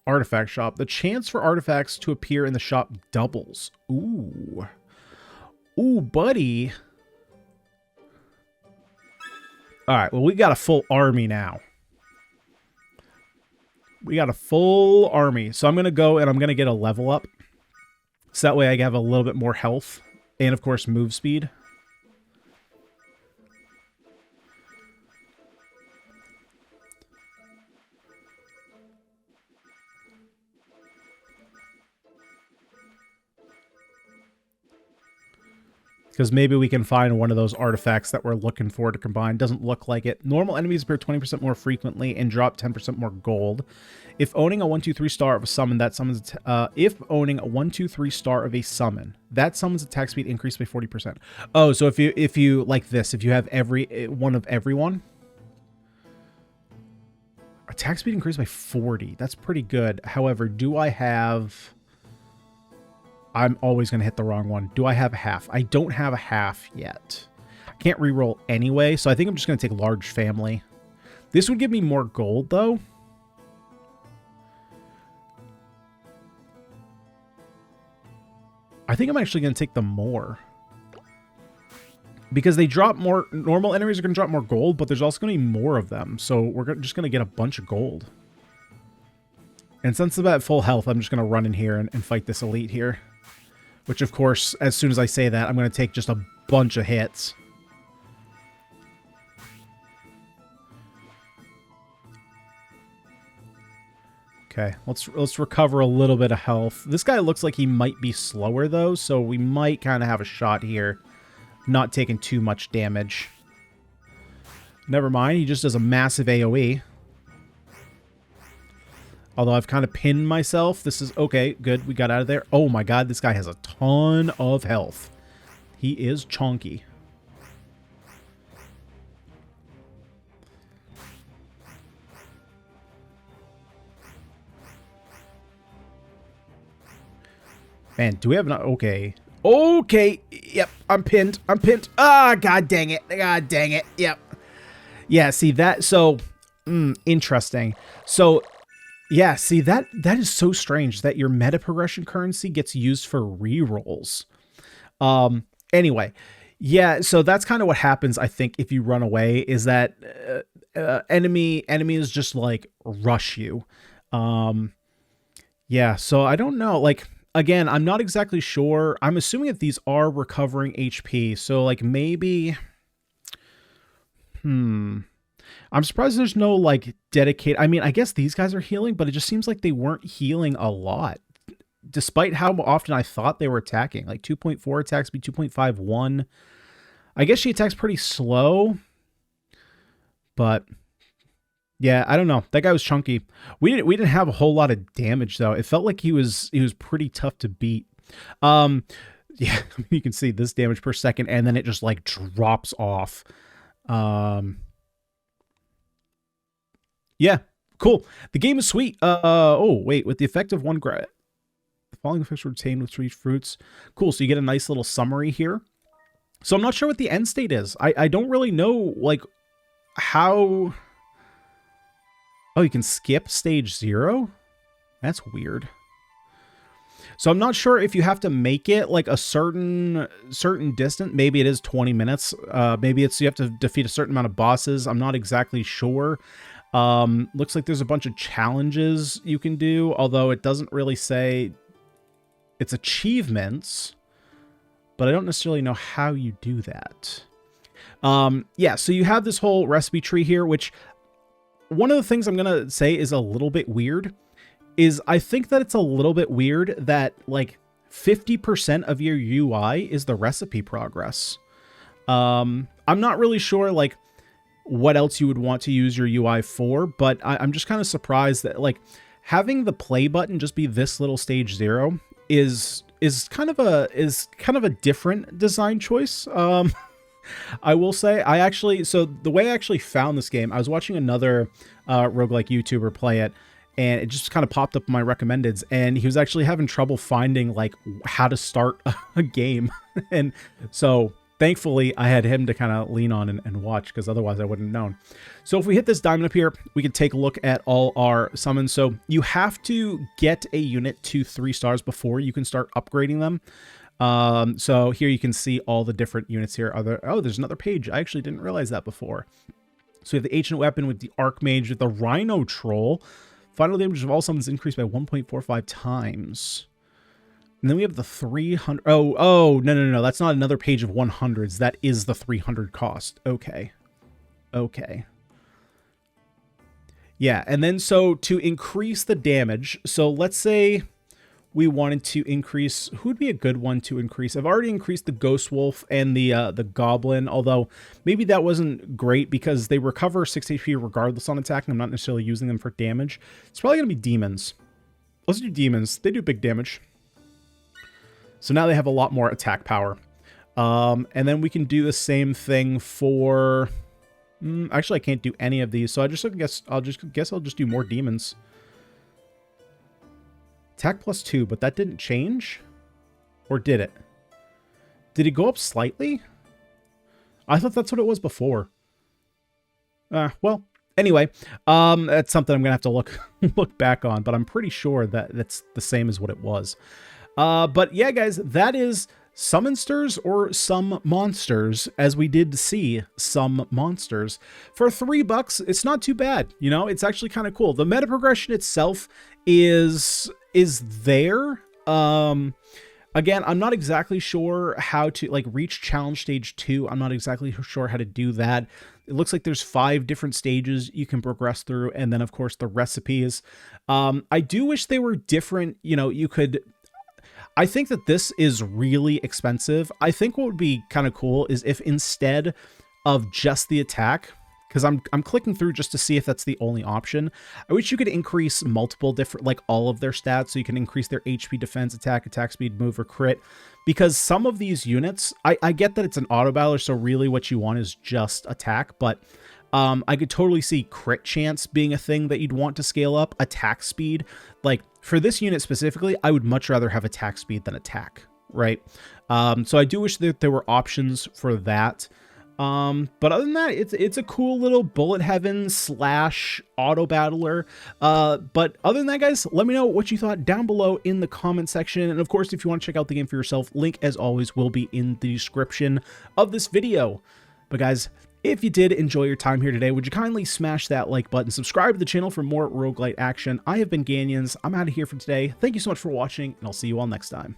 Artifact shop. The chance for artifacts to appear in the shop doubles. Ooh. Ooh, buddy. Alright, well, we got a full army now. We got a full army. So I'm going to go and I'm going to get a level up. So that way I have a little bit more health. And, of course, move speed. Because maybe we can find one of those artifacts that we're looking for to combine. Doesn't look like it. Normal enemies appear 20% more frequently and drop 10% more gold. If owning a 1-2-3 star of a summon, that summons... if owning a 1-2-3 star of a summon, that summons attack speed increased by 40%. Oh, so if you like this, if you have every one of everyone, attack speed increased by 40. That's pretty good. However, do I have... I'm always going to hit the wrong one. Do I have a half? I don't have a half yet. I can't reroll anyway, so I think I'm just going to take large family. This would give me more gold, though. I think I'm actually going to take the more. Because they drop more... Normal enemies are going to drop more gold, but there's also going to be more of them. So we're just going to get a bunch of gold. And since I'm at full health, I'm just going to run in here and fight this elite here. Which, of course, as soon as I say that, I'm going to take just a bunch of hits. Okay, let's recover a little bit of health. This guy looks like he might be slower, though, so we might kind of have a shot here. Not taking too much damage. Never mind, he just does a massive AoE. Although I've kind of pinned myself. This is... Okay, good. We got out of there. Oh my god, this guy has a ton of health. He is chonky. Man, do we have... Okay. Okay. Yep, I'm pinned. I'm pinned. Ah, god dang it. God dang it. Yep. Yeah, see that... So, interesting. So... Yeah, see, that is so strange that your meta progression currency gets used for rerolls. Anyway, yeah, so that's kind of what happens, I think, if you run away, is that enemies just, like, rush you. Yeah, so I don't know, like, again, I'm not exactly sure. I'm assuming that these are recovering HP, so, like, maybe... I'm surprised there's no, like, dedicated... I mean, I guess these guys are healing, but it just seems like they weren't healing a lot. Despite how often I thought they were attacking. Like, 2.4 attack speed, 2.51. I guess she attacks pretty slow. But, yeah, I don't know. That guy was chunky. We didn't have a whole lot of damage, though. It felt like he was pretty tough to beat. Yeah, you can see this damage per second, and then it just, like, drops off. Yeah, cool. The game is sweet. Oh, wait, with the effect of one the following effects were retained with each fruits. Cool, so you get a nice little summary here. So I'm not sure what the end state is. I don't really know, like, how... Oh, you can skip stage 0? That's weird. So I'm not sure if you have to make it like a certain distance. Maybe it is 20 minutes. Maybe it's you have to defeat a certain amount of bosses. I'm not exactly sure. Looks like there's a bunch of challenges you can do, although it doesn't really say it's achievements, but I don't necessarily know how you do that. Yeah, so you have this whole recipe tree here, which one of the things I'm going to say is a little bit weird is I think that it's a little bit weird that like 50% of your UI is the recipe progress. I'm not really sure like what else you would want to use your UI for, but I'm just kind of surprised that like having the play button just be this little stage 0 is kind of a different design choice. I will say so the way I actually found this game, I was watching another roguelike YouTuber play it, and it just kind of popped up in my recommendeds, and he was actually having trouble finding like how to start a game. And so thankfully I had him to kind of lean on and watch, because otherwise I wouldn't have known. So if we hit this diamond up here, we can take a look at all our summons. So you have to get a unit to 3 stars before you can start upgrading them. So here you can see all the different units here. Oh, there's another page. I actually didn't realize that before. So we have the ancient weapon with the archmage with the rhino troll. Final damage of all summons increased by 1.45 times. And then we have the 300. Oh, no. That's not another page of 100s. That is the 300 cost. Okay. Yeah, and then so to increase the damage, so let's say we wanted to increase, who would be a good one to increase? I've already increased the Ghost Wolf and the Goblin, although maybe that wasn't great because they recover 6 HP regardless on attacking. I'm not necessarily using them for damage. It's probably going to be Demons. Let's do Demons. They do big damage. So now they have a lot more attack power. And then we can do the same thing for... actually, I can't do any of these, so I guess I'll just do more Demons. Attack +2, but that didn't change? Or did it? Did it go up slightly? I thought that's what it was before. Well, anyway, that's something I'm going to have to look back on, but I'm pretty sure that that's the same as what it was. But yeah, guys, that is Summonsters or Summonsters, as we did see some monsters. For $3, it's not too bad. You know, it's actually kind of cool. The meta progression itself is there. Again, I'm not exactly sure how to like reach challenge stage 2. I'm not exactly sure how to do that. It looks like there's 5 different stages you can progress through, and then of course the recipes. I do wish they were different. You know, I think that this is really expensive. I think what would be kind of cool is if instead of just the attack, because I'm clicking through just to see if that's the only option, I wish you could increase multiple different, like all of their stats, so you can increase their HP, defense, attack speed, move, or crit. Because some of these units, I get that it's an Autobattler, so really what you want is just attack, but I could totally see crit chance being a thing that you'd want to scale up, attack speed. Like, for this unit specifically, I would much rather have attack speed than attack, right? So I do wish that there were options for that. But other than that, it's a cool little bullet heaven / Autobattler. But other than that, guys, let me know what you thought down below in the comment section. And of course, if you want to check out the game for yourself, link as always will be in the description of this video. But guys, if you did enjoy your time here today, would you kindly smash that like button, subscribe to the channel for more roguelite action. I have been Ganyonz. I'm out of here for today. Thank you so much for watching, and I'll see you all next time.